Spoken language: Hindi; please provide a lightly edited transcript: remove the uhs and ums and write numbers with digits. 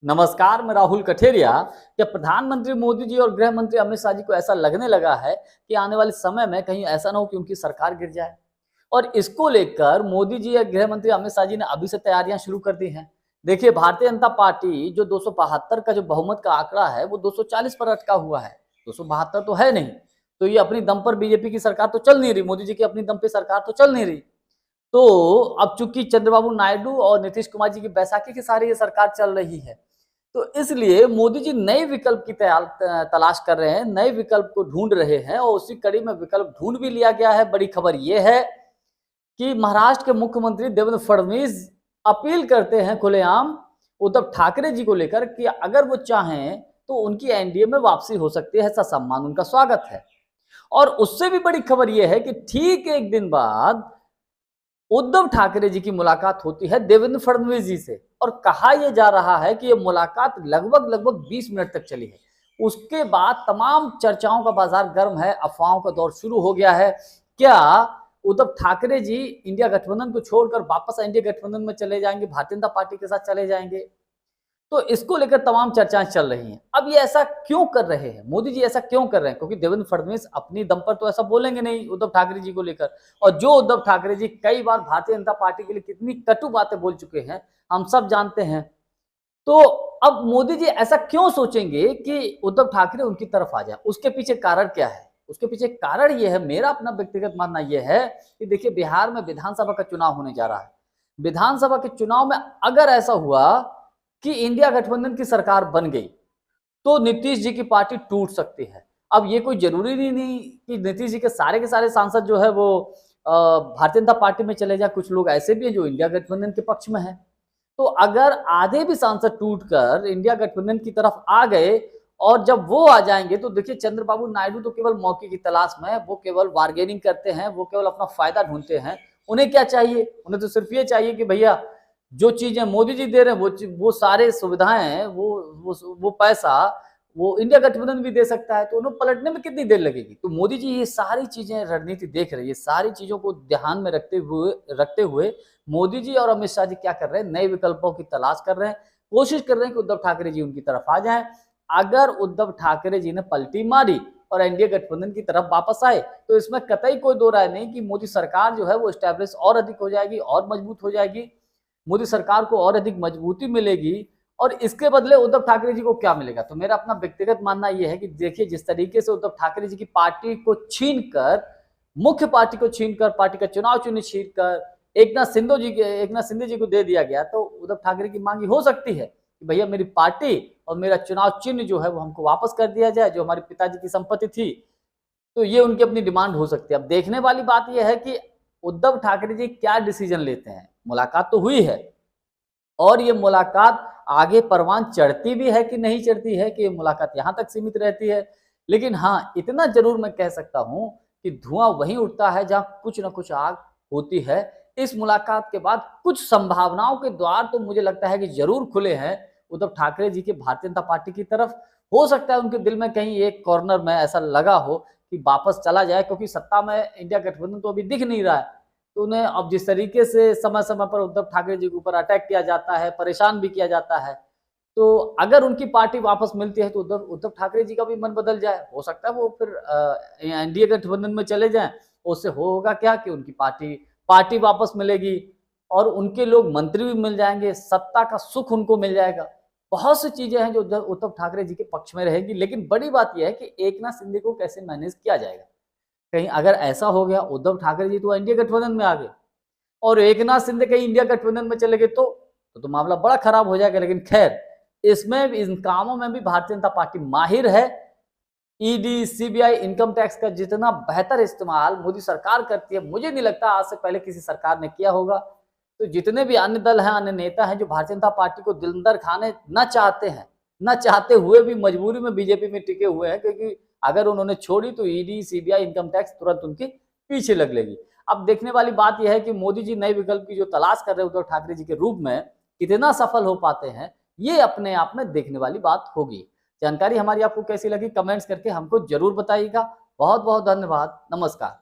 नमस्कार, मैं राहुल कठेरिया। क्या प्रधानमंत्री मोदी जी और गृह मंत्री अमित शाह जी को ऐसा लगने लगा है कि आने वाले समय में कहीं ऐसा ना हो कि उनकी सरकार गिर जाए? और इसको लेकर मोदी जी या गृह मंत्री अमित शाह जी ने अभी से तैयारियां शुरू कर दी हैं। देखिए, भारतीय जनता पार्टी जो 272 का जो बहुमत का आंकड़ा है, वो 240 पर अटका हुआ है। 272 तो है नहीं, तो ये अपनी दम पर बीजेपी की सरकार तो चल नहीं रही, मोदी जी की अपनी दम पे सरकार तो चल नहीं रही। तो अब चूंकि चंद्रबाबू नायडू और नीतीश कुमार जी की बैसाखी के सहारे ये सरकार चल रही है, तो इसलिए मोदी जी नए विकल्प की तलाश कर रहे हैं, नए विकल्प को ढूंढ रहे हैं और उसी कड़ी में विकल्प ढूंढ भी लिया गया है। बड़ी खबर यह है कि महाराष्ट्र के मुख्यमंत्री देवेंद्र फडणवीस अपील करते हैं खुलेआम उद्धव ठाकरे जी को लेकर कि अगर वो चाहें तो उनकी एनडीए में वापसी हो सकती है, ऐसा सम्मान उनका स्वागत है। और उससे भी बड़ी खबर यह है कि ठीक एक दिन बाद उद्धव ठाकरे जी की मुलाकात होती है देवेंद्र फडणवीस जी से और कहा यह जा रहा है कि यह मुलाकात लगभग 20 मिनट तक चली है। उसके बाद तमाम चर्चाओं का बाजार गर्म है, अफवाहों का दौर शुरू हो गया है। क्या उद्धव ठाकरे जी इंडिया गठबंधन को छोड़कर वापस इंडिया गठबंधन में चले जाएंगे, भारतीय जनता पार्टी के साथ चले जाएंगे? तो इसको लेकर तमाम चर्चाएं चल रही हैं। अब ये ऐसा क्यों कर रहे हैं, मोदी जी ऐसा क्यों कर रहे हैं? क्योंकि देवेंद्र फडणवीस अपनी दम पर तो ऐसा बोलेंगे नहीं उद्धव ठाकरे जी को लेकर। और जो उद्धव ठाकरे जी कई बार भारतीय जनता पार्टी के लिए कितनी कटु बातें बोल चुके हैं, हम सब जानते हैं। तो अब मोदी जी ऐसा क्यों सोचेंगे कि उद्धव ठाकरे उनकी तरफ आ जाए? उसके पीछे कारण क्या है? उसके पीछे कारण यह है, मेरा अपना व्यक्तिगत मानना यह है कि देखिए, बिहार में विधानसभा का चुनाव होने जा रहा है। विधानसभा के चुनाव में अगर ऐसा हुआ कि इंडिया गठबंधन की सरकार बन गई, तो नीतीश जी की पार्टी टूट सकती है। अब ये कोई जरूरी नहीं कि नीतीश जी के सारे सांसद जो है वो भारतीय जनता पार्टी में चले जाए। कुछ लोग ऐसे भी हैं जो इंडिया गठबंधन के पक्ष में हैं। तो अगर आधे भी सांसद टूटकर इंडिया गठबंधन की तरफ आ गए और जब वो आ जाएंगे, तो देखिए, चंद्रबाबू नायडू तो केवल मौके की तलाश में है, वो केवल बार्गेनिंग करते हैं, वो केवल अपना फायदा ढूंढते हैं। उन्हें क्या चाहिए? उन्हें तो सिर्फ ये चाहिए कि भैया, जो चीजें मोदी जी दे रहे हैं, वो सारे सुविधाएं, वो पैसा वो इंडिया गठबंधन भी दे सकता है, तो उन्हें पलटने में कितनी देर लगेगी? तो मोदी जी ये सारी चीजें रणनीति देख रही है। सारी चीजों को ध्यान में रखते हुए मोदी जी और अमित शाह जी क्या कर रहे हैं? नए विकल्पों की तलाश कर रहे हैं, कोशिश कर रहे हैं कि उद्धव ठाकरे जी उनकी तरफ आ जाएं। अगर उद्धव ठाकरे जी ने पलटी मारी और एनडीए गठबंधन की तरफ वापस आए, तो इसमें कतई कोई दो राय नहीं कि मोदी सरकार जो है वो स्टैब्लिश और अधिक हो जाएगी और मजबूत हो जाएगी। मोदी सरकार को और अधिक मजबूती मिलेगी और इसके बदले उद्धव ठाकरे जी को क्या मिलेगा? तो मेरा अपना व्यक्तिगत मानना यह है कि देखिए, जिस तरीके से उद्धव ठाकरे जी की पार्टी को छीनकर, मुख्य पार्टी को छीनकर, पार्टी का चुनाव चिन्ह छीनकर एक नाथ शिंदे जी को दे दिया गया, तो उद्धव ठाकरे की मांग हो सकती है कि भैया, मेरी पार्टी और मेरा चुनाव चिन्ह जो है वो हमको वापस कर दिया जाए, जो हमारे पिताजी की संपत्ति थी। तो ये उनकी अपनी डिमांड हो सकती है। अब देखने वाली बात यह है कि उद्धव ठाकरे जी क्या डिसीजन लेते हैं। मुलाकात तो हुई है और ये मुलाकात आगे परवान चढ़ती भी है कि नहीं चढ़ती है, कि ये मुलाकात यहां तक सीमित रहती है। लेकिन हाँ, इतना जरूर मैं कह सकता हूं कि धुआं वहीं उठता है जहां कुछ ना कुछ आग होती है। इस मुलाकात के बाद कुछ संभावनाओं के द्वार तो मुझे लगता है कि जरूर खुले हैं उद्धव ठाकरे जी के भारतीय जनता पार्टी की तरफ। हो सकता है उनके दिल में कहीं एक कॉर्नर में ऐसा लगा हो कि वापस चला जाए, क्योंकि सत्ता में इंडिया गठबंधन तो अभी दिख नहीं रहा है। तो उन्हें अब जिस तरीके से समय समय पर उद्धव ठाकरे जी के ऊपर अटैक किया जाता है, परेशान भी किया जाता है, तो अगर उनकी पार्टी वापस मिलती है तो उद्धव ठाकरे जी का भी मन बदल जाए। हो सकता है वो फिर एनडीए गठबंधन में चले जाएं। उससे होगा क्या कि उनकी पार्टी वापस मिलेगी और उनके लोग मंत्री भी मिल जाएंगे, सत्ता का सुख उनको मिल जाएगा। बहुत सी चीजें हैं जो उद्धव ठाकरे जी के पक्ष में रहेगी। लेकिन बड़ी बात यह है कि एक नाथ शिंदे को कैसे मैनेज किया जाएगा। कहीं अगर ऐसा हो गया, उद्धव ठाकरे जी तो इंडिया गठबंधन में आ गए और एक नाथ शिंदे कहीं इंडिया गठबंधन में चले गए, तो मामला बड़ा खराब हो जाएगा। लेकिन खैर, इसमें इन कामों में भी भारतीय जनता पार्टी माहिर है। ईडी, सीबीआई, इनकम टैक्स का जितना बेहतर इस्तेमाल मोदी सरकार करती है, मुझे नहीं लगता आज से पहले किसी सरकार ने किया होगा। तो जितने भी अन्य दल हैं, अन्य नेता हैं जो भारतीय जनता पार्टी को दिल अंदर खाने न चाहते हैं, न चाहते हुए भी मजबूरी में बीजेपी में टिके हुए हैं, क्योंकि अगर उन्होंने छोड़ी तो ईडी, सीबीआई, इनकम टैक्स तुरंत उनके पीछे लग लेगी। अब देखने वाली बात यह है कि मोदी जी नए विकल्प की जो तलाश कर रहे हैं उद्धव ठाकरे जी के रूप में, कितना सफल हो पाते हैं, ये अपने आप में देखने वाली बात होगी। जानकारी हमारी आपको कैसी लगी, कमेंट्स करके हमको जरूर बताइएगा। बहुत बहुत धन्यवाद। नमस्कार।